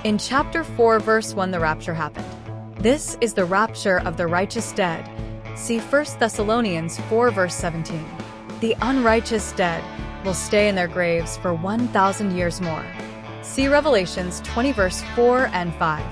In chapter 4, verse 1, the rapture happened. This is the rapture of the righteous dead. See 1 Thessalonians 4, verse 17. The unrighteous dead will stay in their graves for 1,000 years more. See Revelations 20, verse 4 and 5.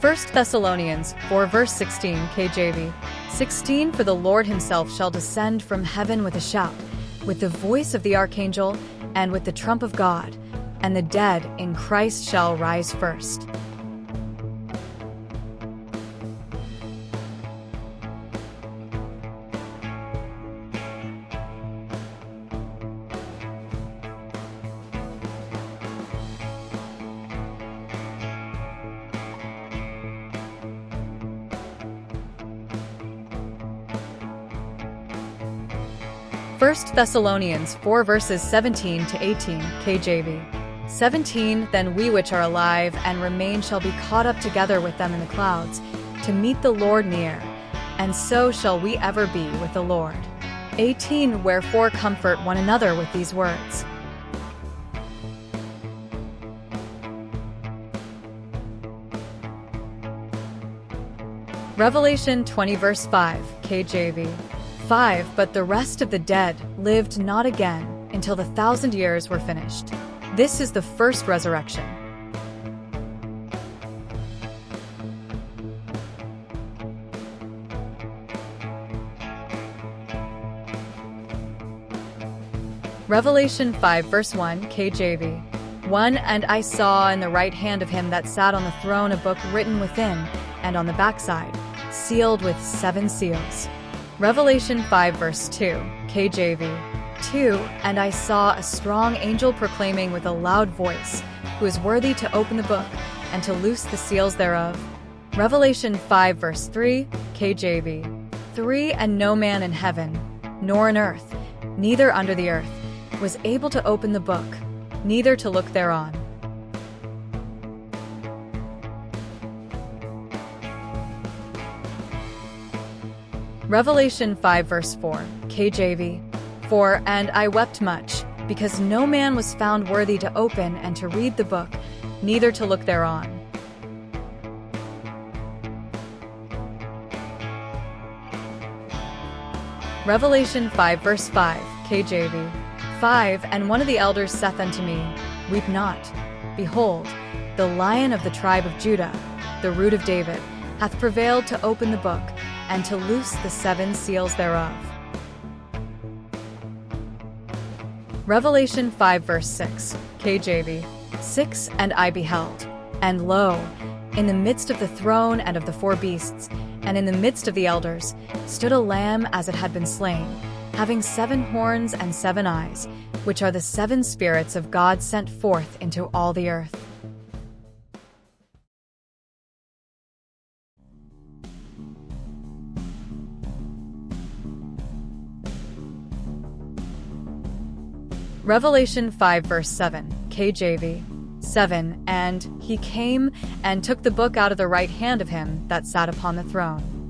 1 Thessalonians 4, verse 16, KJV. 16 For the Lord himself shall descend from heaven with a shout, with the voice of the archangel, and with the trump of God, and the dead in Christ shall rise first. First Thessalonians 4 verses 17 to 18, KJV. 17 Then we which are alive and remain shall be caught up together with them in the clouds, to meet the Lord near, and so shall we ever be with the Lord. 18 Wherefore comfort one another with these words. Revelation 20 verse 5, KJV. 5 But the rest of the dead lived not again until the 1,000 years were finished. This is the first resurrection. Revelation 5 verse 1, KJV. 1 And I saw in the right hand of him that sat on the throne a book written within, and on the backside, sealed with 7 seals. Revelation 5 verse 2, KJV. 2 And I saw a strong angel proclaiming with a loud voice, who is worthy to open the book, and to loose the seals thereof. Revelation 5 verse 3, KJV. 3 And no man in heaven, nor in earth, neither under the earth, was able to open the book, neither to look thereon. Revelation 5 verse 4, KJV. 4 And I wept much, because no man was found worthy to open and to read the book, neither to look thereon. Revelation 5 verse 5, KJV. 5 And one of the elders saith unto me, Weep not. Behold, the Lion of the tribe of Judah, the Root of David, hath prevailed to open the book, and to loose the 7 seals thereof. Revelation 5 verse 6, KJV. 6 And I beheld, and lo, in the midst of the throne and of the 4 beasts, and in the midst of the elders, stood a lamb as it had been slain, having 7 horns and 7 eyes, which are the 7 spirits of God sent forth into all the earth. Revelation 5 verse 7, KJV. 7 And he came and took the book out of the right hand of him that sat upon the throne.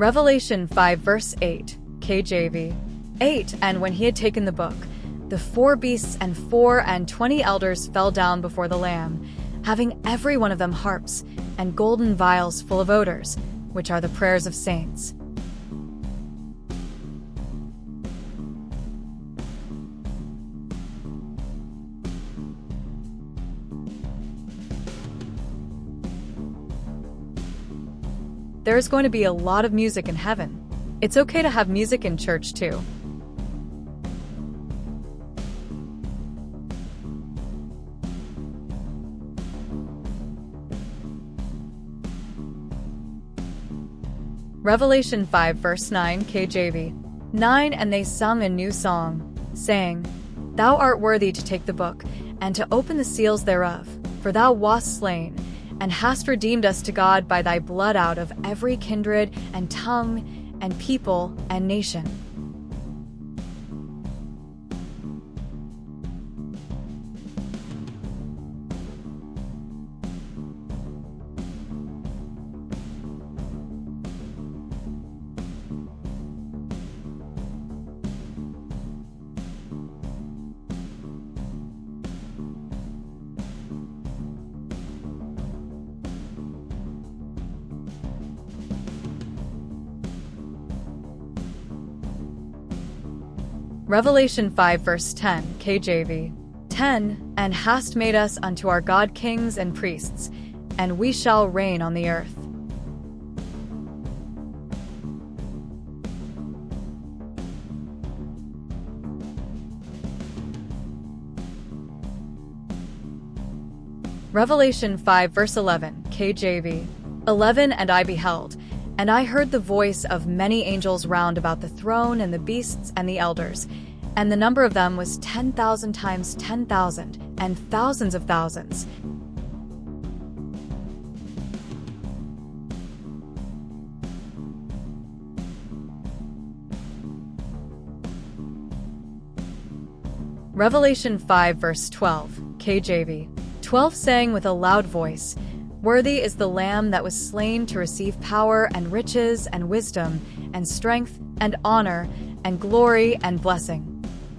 Revelation 5 verse 8, KJV. 8 And when he had taken the book, the 4 beasts and 24 elders fell down before the Lamb, having every one of them harps, and golden vials full of odors, which are the prayers of saints. There is going to be a lot of music in heaven. It's okay to have music in church too. Revelation 5 verse 9, KJV. 9 And they sung a new song, saying, Thou art worthy to take the book, and to open the seals thereof, for thou wast slain, and hast redeemed us to God by thy blood out of every kindred and tongue and people and nation. Revelation 5 verse 10, KJV. 10, and hast made us unto our God kings and priests, and we shall reign on the earth. Revelation 5 verse 11, KJV. 11, and I beheld, and I heard the voice of many angels round about the throne and the beasts and the elders, and the number of them was 10,000 times 10,000, and thousands of thousands. Revelation 5 verse 12, KJV. 12 saying with a loud voice, Worthy is the Lamb that was slain to receive power and riches and wisdom and strength and honor and glory and blessing.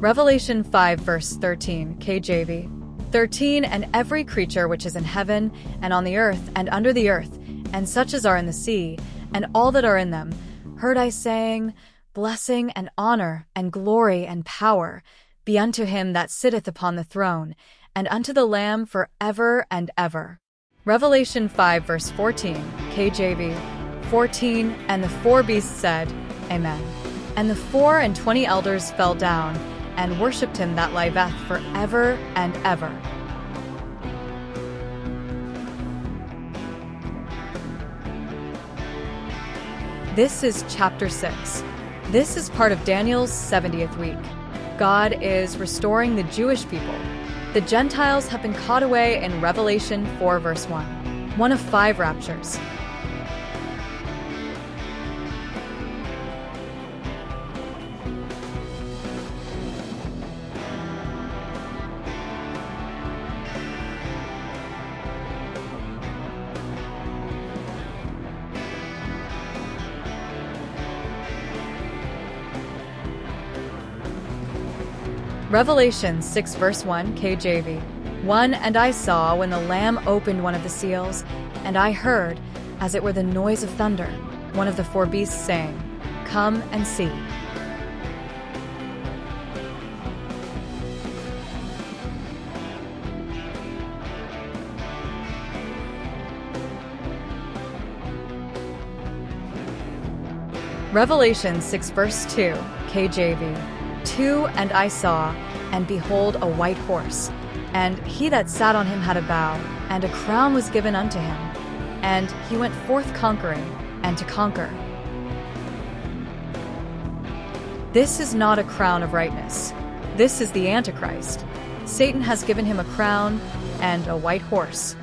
Revelation 5 verse 13, KJV. 13, and every creature which is in heaven and on the earth and under the earth, and such as are in the sea, and all that are in them, heard I saying, Blessing and honor and glory and power be unto him that sitteth upon the throne, and unto the Lamb for ever and ever. Revelation 5 verse 14, KJV. 14, and the four beasts said, Amen. And the 24 elders fell down, and worshipped him that liveth for ever and ever. This is chapter 6. This is part of Daniel's 70th week. God is restoring the Jewish people. The Gentiles have been caught away in Revelation 4 verse 1, one of 5 raptures. Revelation 6 verse 1, KJV. 1, and I saw when the Lamb opened one of the seals, and I heard, as it were the noise of thunder, one of the 4 beasts saying, Come and see. Revelation 6 verse 2, KJV. 2, and I saw, and behold a white horse, and he that sat on him had a bow, and a crown was given unto him, and he went forth conquering, and to conquer. This is not a crown of rightness. This is the Antichrist. Satan has given him a crown and a white horse.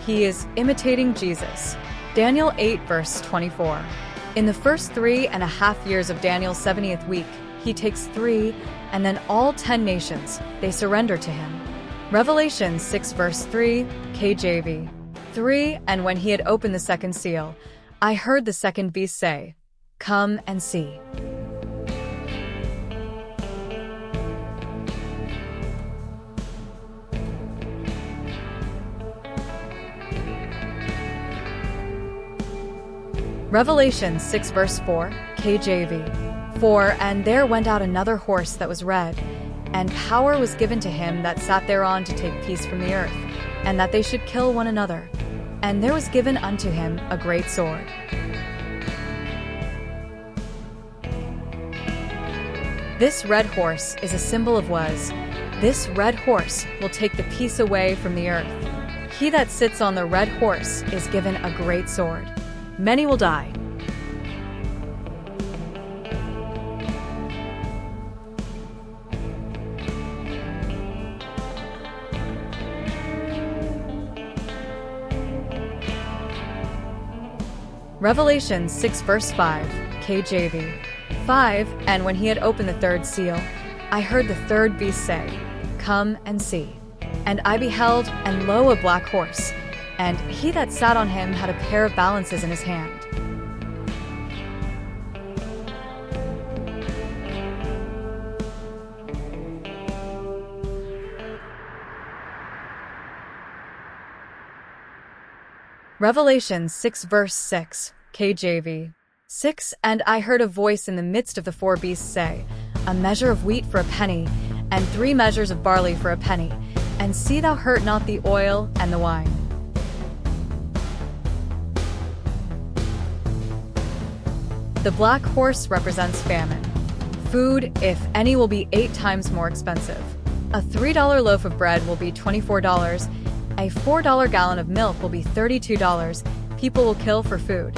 He is imitating Jesus. Daniel 8 verse 24. In the first 3.5 years of Daniel's 70th week, he takes 3, and then all 10 nations, they surrender to him. Revelation 6 verse 3, KJV. 3, and when he had opened the second seal, I heard the second beast say, Come and see. Revelation 6 verse 4, KJV. 4, and there went out another horse that was red, and power was given to him that sat thereon to take peace from the earth, and that they should kill one another. And there was given unto him a great sword. This red horse is a symbol of was. This red horse will take the peace away from the earth. He that sits on the red horse is given a great sword. Many will die. Revelation 6 verse 5, KJV. 5, and when he had opened the third seal, I heard the third beast say, "Come and see." And I beheld, and lo, a black horse, and he that sat on him had a pair of balances in his hand. Revelation 6 verse 6, KJV. 6, and I heard a voice in the midst of the four beasts say, A measure of wheat for a penny, and 3 measures of barley for a penny, and see thou hurt not the oil and the wine. The black horse represents famine. Food, if any, will be 8 times more expensive. A $3 loaf of bread will be $24. A $4 gallon of milk will be $32. People will kill for food.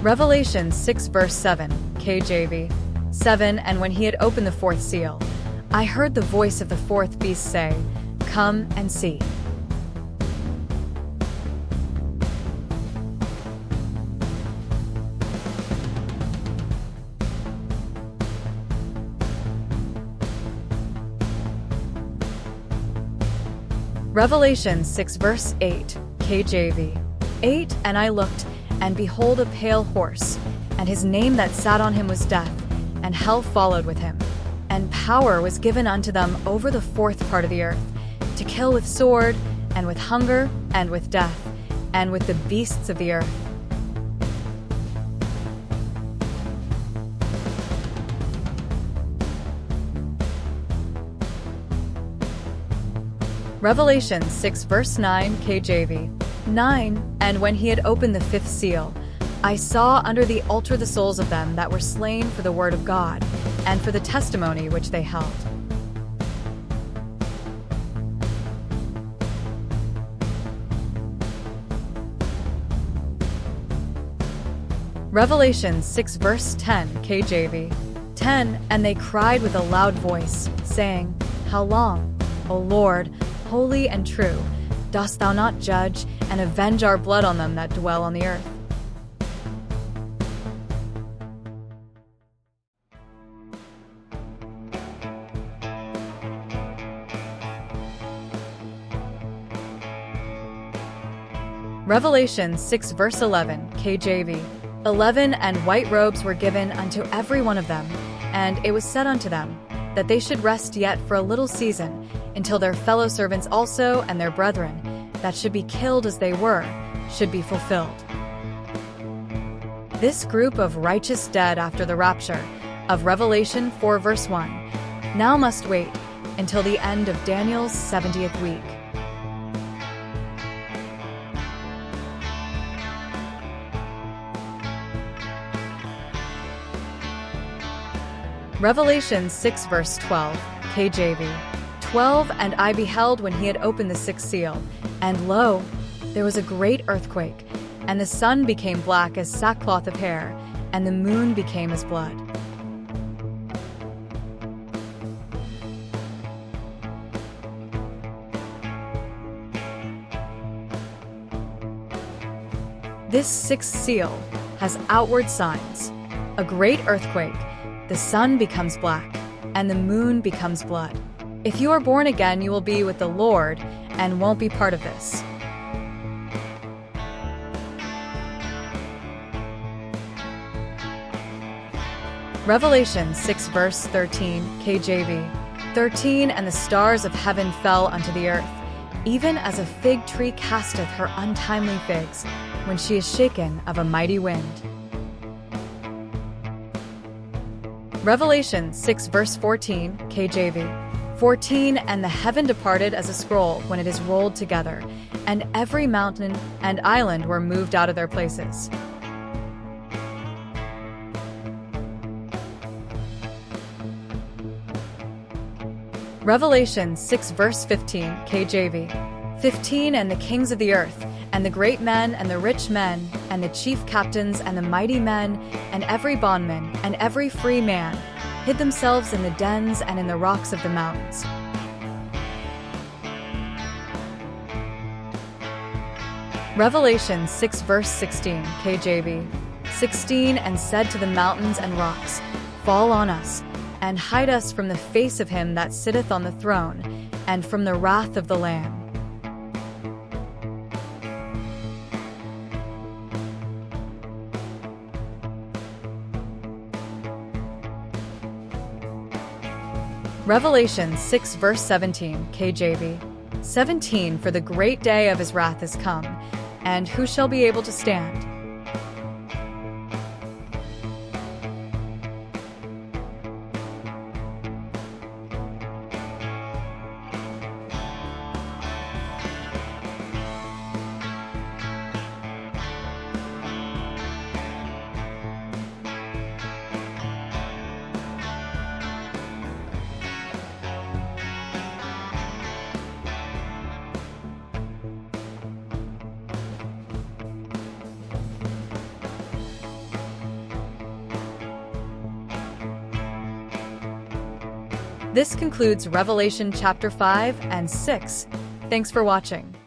Revelation 6 verse 7, KJV. 7, and when he had opened the fourth seal, I heard the voice of the fourth beast say, Come and see. Revelation 6 verse 8, KJV. 8, and I looked, and behold a pale horse, and his name that sat on him was Death, and hell followed with him. And power was given unto them over the fourth part of the earth, to kill with sword, and with hunger, and with death, and with the beasts of the earth. Revelation 6 verse 9, KJV. 9, and when he had opened the fifth seal, I saw under the altar the souls of them that were slain for the word of God, and for the testimony which they held. Revelation 6 verse 10, KJV. 10, and they cried with a loud voice, saying, How long, O Lord, holy and true, dost thou not judge and avenge our blood on them that dwell on the earth? Revelation 6 verse 11, KJV. 11, and white robes were given unto every one of them, and it was said unto them, that they should rest yet for a little season, until their fellow servants also and their brethren, that should be killed as they were, should be fulfilled. This group of righteous dead after the rapture of Revelation 4 verse 1 now must wait until the end of Daniel's 70th week. Revelation 6 verse 12, KJV. 12, and I beheld when he had opened the sixth seal, and lo, there was a great earthquake, and the sun became black as sackcloth of hair, and the moon became as blood. This sixth seal has outward signs: a great earthquake, the sun becomes black, and the moon becomes blood. If you are born again, you will be with the Lord and won't be part of this. Revelation 6 verse 13, KJV. 13, and the stars of heaven fell unto the earth, even as a fig tree casteth her untimely figs, when she is shaken of a mighty wind. Revelation 6 verse 14, KJV. 14, and the heaven departed as a scroll when it is rolled together, and every mountain and island were moved out of their places. Revelation 6 verse 15, KJV. 15, and the kings of the earth, and the great men, and the rich men, and the chief captains, and the mighty men, and every bondman, and every free man, hid themselves in the dens and in the rocks of the mountains. Revelation 6 verse 16 KJV. 16 And said to the mountains and rocks, Fall on us, and hide us from the face of him that sitteth on the throne, and from the wrath of the Lamb. Revelation 6 verse 17 KJV. 17 For the great day of his wrath is come, and who shall be able to stand? This concludes Revelation chapter 5 and 6. Thanks for watching.